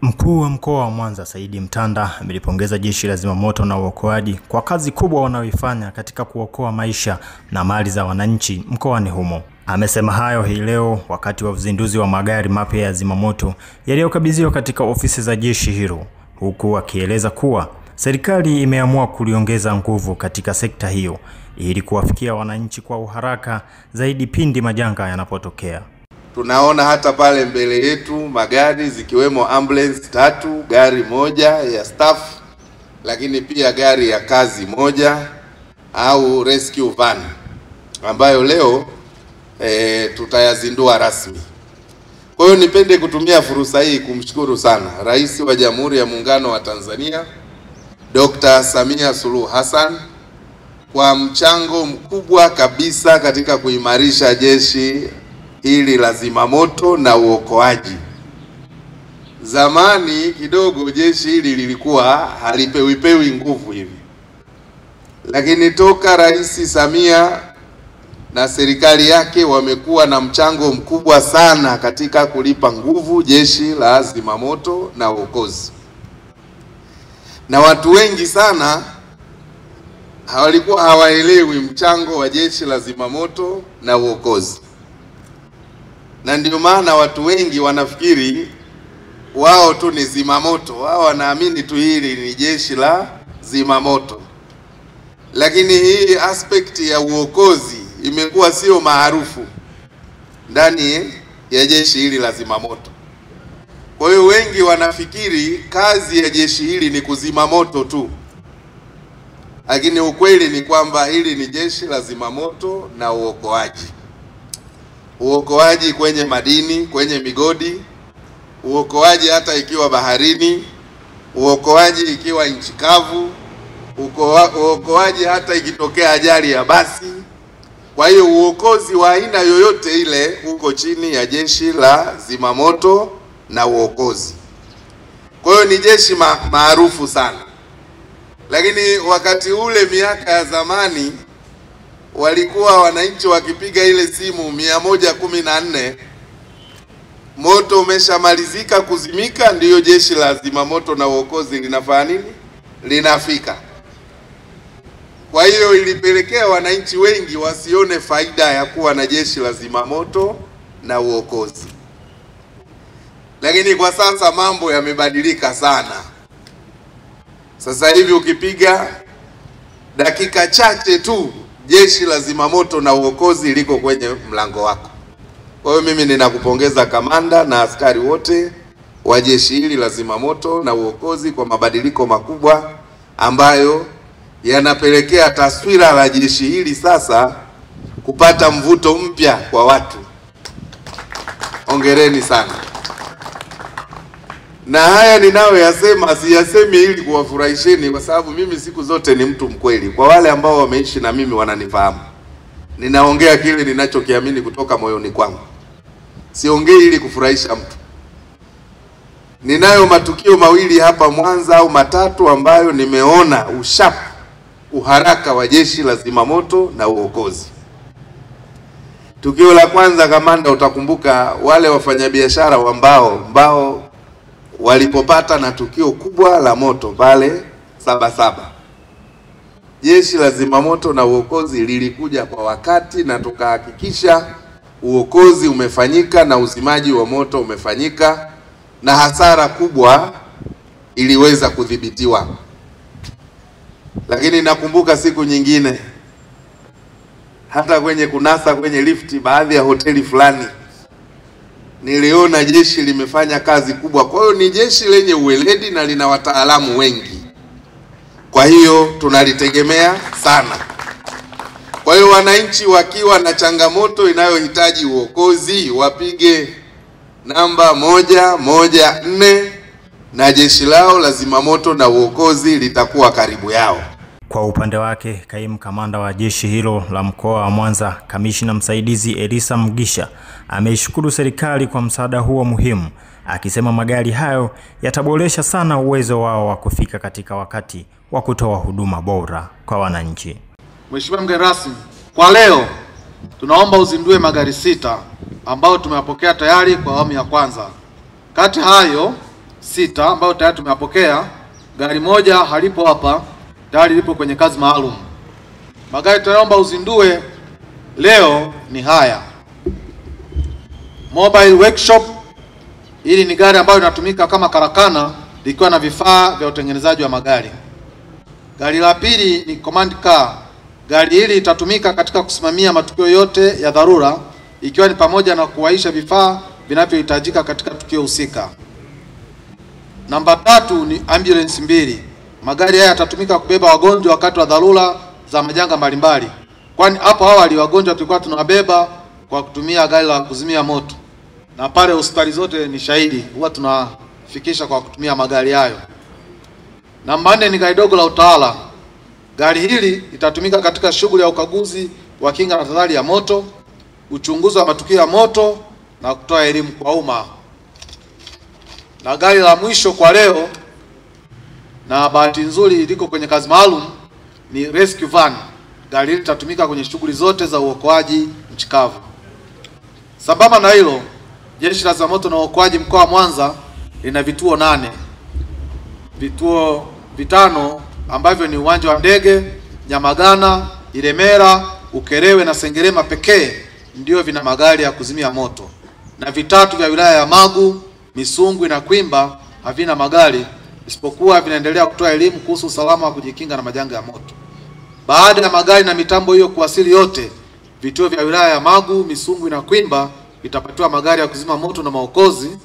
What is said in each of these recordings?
Mkuu wa mkoa wa Mwanza Saidi Mtanda amelipongeza Jeshi la Zimamoto na Uokoaji kwa kazi kubwa wanayoifanya katika kuokoa maisha na mali za wananchi mkoani humo. Amesema hayo hii leo wakati wa uzinduzi wa magari mapya ya zimamoto yaliyokabidhiwa katika ofisi za jeshi hilo, huku akieleza kuwa serikali imeamua kuliongeza nguvu katika sekta hiyo ili kuwafikia wananchi kwa uharaka zaidi pindi majanga yanapotokea. Tunaona hata pale mbele yetu magari zikiwemo ambulance 3, gari moja ya staff, lakini pia gari ya kazi moja au rescue van ambayo leo tutayazindua rasmi. Kwa hiyo nipende kutumia fursa hii kumshukuru sana Rais wa Jamhuri ya Muungano wa Tanzania Dr. Samia Suluhu Hassan kwa mchango mkubwa kabisa katika kuimarisha jeshi hili la zimamoto na uokoaji. Zamani kidogo jeshi hili lilikuwa halipewi nguvu hivi, lakini toka Rais Samia na serikali yake wamekuwa na mchango mkubwa sana katika kulipa nguvu jeshi la zimamoto na uokozi. Na watu wengi sana walikuwa hawaelewi mchango wa jeshi la zimamoto na uokozi. Na ndio maana watu wengi wanafikiri wao tu ni zimamoto, wao wanaamini tu hili ni jeshi la zimamoto. Lakini hii aspect ya uokozi imekuwa sio maarufu ndani ya jeshi hili la zimamoto. Kwa hiyo wengi wanafikiri kazi ya jeshi hili ni kuzima moto tu. Lakini ukweli ni kwamba hili ni jeshi la zimamoto na uokoaji. Uokoaji kwenye madini, kwenye migodi, uokoaji hata ikiwa baharini, uokoaji ikiwa nchi kavu, uokoaji hata ikitokea ajali ya basi. Kwa hiyo uokozi wa aina yoyote ile uko chini ya jeshi la zimamoto na uokozi. Kwa hiyo ni jeshi maarufu sana. Lakini wakati ule miaka ya zamani walikuwa wananchi wakipiga ile simu 114, moto umeshamalizika kuzimika, ndiyo jeshi la zimamoto na uokozi linafanya nini? Linafika. Kwa hiyo ilipelekea wananchi wengi wasione faida ya kuwa na jeshi la zimamoto na uokozi. Lakini kwa sasa mambo yamebadilika sana. Sasa hivi ukipiga dakika chache tu jeshi la zimamoto na uokozi liko kwenye mlango wako. Kwa hiyo mimi ninakupongeza kamanda na askari wote wa jeshi hili la zimamoto na uokozi kwa mabadiliko makubwa ambayo yanapelekea taswira la jeshi hili sasa kupata mvuto mpya kwa watu. Hongereni sana. Na haya ninayoyasema siyasemi ili kuwafurahisheni, kwa sababu mimi siku zote ni mtu mkweli. Kwa wale ambao wameishi na mimi wananifahamu. Ninaongea kile ninachokiamini kutoka moyoni kwangu. Siongei ili kufurahisha mtu. Ninayo matukio mawili hapa Mwanza au matatu ambayo nimeona uharaka wa jeshi la zimamoto na uokozi. Tukio la kwanza, kamanda, utakumbuka wale wafanyabiashara wa mbao walipopata na tukio kubwa la moto pale Sabasaba. Jeshi la zimamoto na uokozi lilikuja kwa wakati na tukahakikisha uokozi umefanyika na uzimaji wa moto umefanyika na hasara kubwa iliweza kudhibitiwa. Lakini nakumbuka siku nyingine hata kwenye kunasa kwenye lifti baadhi ya hoteli fulani niliona jeshi limefanya kazi kubwa. Kwa hiyo ni jeshi lenye uweledi na lina wataalamu wengi. Kwa hiyo tunalitegemea sana. Kwa hiyo wananchi wakiwa na changamoto inayohitaji uokozi wapige namba 114 na jeshi lao la zimamoto na uokozi litakuwa karibu yao. Kwa upande wake, kaimu kamanda wa jeshi hilo la mkoa wa Mwanza, kamishna msaidizi Elisa Mgisha, ameishukuru serikali kwa msaada huo muhimu, akisema magari hayo yataboresha sana uwezo wao wa kufika katika wakati wa kutoa huduma bora kwa wananchi. Mheshimiwa mgeni rasmi, kwa leo tunaomba uzindue magari 6 ambayo tumeyapokea tayari kwa awamu ya kwanza. Kati hayo 6 ambayo tayari tumeyapokea. Gari moja halipo hapa, tayari lipo kwenye kazi maalum. Magari tunaomba uzindue leo ni haya: mobile workshop. Hili ni gari ambayo inatumika kama karakana likiwa na vifaa vya utengenezaji wa magari. Gari la pili ni command car. Gari hili litatumika katika kusimamia matukio yote ya dharura, ikiwa ni pamoja na kuwaisha vifaa vinavyohitajika katika tukio husika. Namba 3 ni ambulance 2. Magari haya yatatumika kubeba wagonjwa wakati wa dharura za majanga mbalimbali. Kwani hapo awali wagonjwa tulikuwa tunawabeba kwa kutumia gari la kuzimia moto. Na pale hospitali zote ni shahidi, huwa tunafikisha kwa kutumia magari hayo. Namba 4 ni gari dogo la utawala. Gari hili litatumika katika shughuli ya ukaguzi wa kinga na tahadhari ya moto, uchunguzi wa matukio ya moto na kutoa elimu kwa umma. Na gari la mwisho kwa leo, na bahati nzuri liko kwenye kazi maalum, ni rescue van. Gari hili litatumika kwenye shughuli zote za uokoaji nchi kavu. Sambamba na hilo, Jeshi la Zimamoto na Uokoaji mkoa wa Mwanza lina vituo 8. Vituo 5 ambavyo ni uwanja wa ndege, Nyamagana, Ilemela, Ukerewe na Sengerema pekee ndio vina magari ya kuzimia moto. Na 3 vya wilaya ya Magu, Misungwi na Kwimba havina magari, isipokuwa vinaendelea kutoa elimu kuhusu usalama wa kujikinga na majanga ya moto. Baada ya magari na mitambo hiyo kuwasili yote, vituo vya wilaya ya Magu, Misungwi na Kwimba vitapatiwa magari ya kuzima moto na maokozi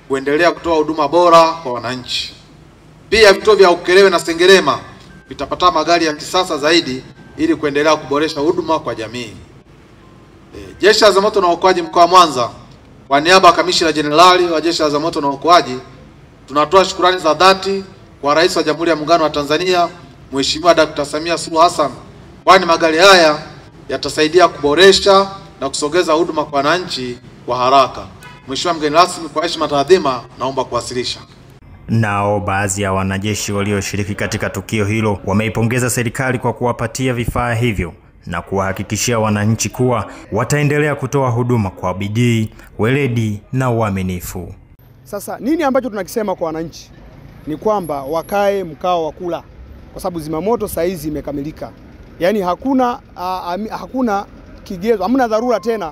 kuendelea kutoa huduma bora kwa wananchi. Pia vituo vya Ukerewe na Sengerema vitapata magari ya kisasa zaidi ili kuendelea kuboresha huduma kwa jamii. Jeshi la Zimamoto na Uokoaji mkoa wa Mwanza, kwa niaba ya Kamishna Jenerali wa Jeshi la Zimamoto na Uokoaji, tunatoa shukrani za dhati kwa Rais wa Jamhuri ya Muungano wa Tanzania Mheshimiwa Dr. Samia Suluhu Hassan, kwani magari haya yatasaidia kuboresha na kusogeza huduma kwa wananchi kwa haraka. Mheshimiwa mgeni rasmi, kwa heshima taadhima, naomba kuwasilisha. Nao baadhi ya wanajeshi walioshiriki katika tukio hilo wameipongeza serikali kwa kuwapatia vifaa hivyo na kuwahakikishia wananchi kuwa wataendelea kutoa huduma kwa bidii, weledi na uaminifu. Sasa nini ambacho tunakisema kwa wananchi? Ni kwamba wakae mkao wa kula, kwa sababu zimamoto saizi imekamilika. Yaani hakuna kigezo, hamna dharura tena,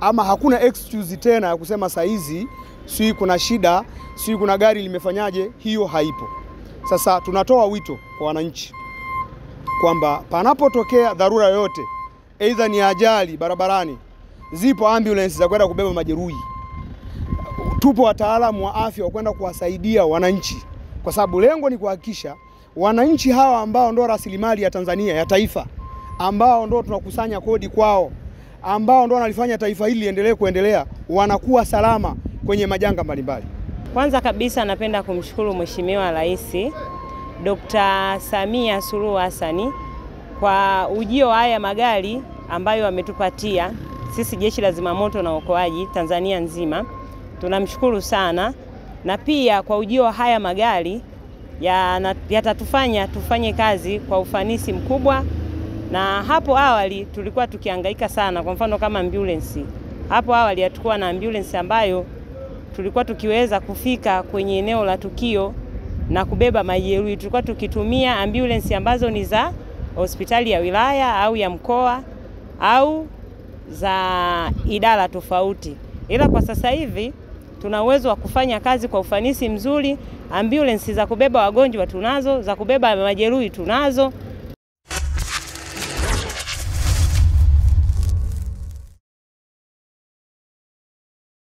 ama hakuna excuse tena ya kusema saizi sio kuna shida, sio kuna gari limefanyaje. Hiyo haipo. Sasa tunatoa wito kwa wananchi kwamba panapotokea dharura yoyote, aidha ni ajali barabarani, zipo ambulance za kwenda kubeba majeruhi. Tupo wataalamu wa afya wa kwenda kuwasaidia wananchi, kwa sababu lengo ni kuhakikisha wananchi hawa ambao ndio rasilimali ya Tanzania ya taifa, ambao ndio tunakusanya kodi kwao, ambao ndio wanalifanya taifa hili liendelee kuendelea, wanakuwa salama kwenye majanga mbalimbali. Kwanza kabisa napenda kumshukuru Mheshimiwa Rais Dr. Samia Suluhu Hassan kwa ujio wa haya magari ambayo ametupatia sisi Jeshi la Zimamoto na Uokoaji Tanzania nzima. Tunamshukuru sana, na pia kwa ujio wa haya magari yatatufanya tufanye kazi kwa ufanisi mkubwa. Na hapo awali tulikuwa tukihangaika sana, kwa mfano kama ambulance. Hapo awali hatukuwa na ambulance ambayo tulikuwa tukiweza kufika kwenye eneo la tukio na kubeba majeruhi. Tulikuwa tukitumia ambulance ambazo ni za hospitali ya wilaya au ya mkoa au za idara tofauti. Ila kwa sasa hivi tuna uwezo wa kufanya kazi kwa ufanisi mzuri. Ambulance za kubeba wagonjwa tunazo, za kubeba majeruhi tunazo.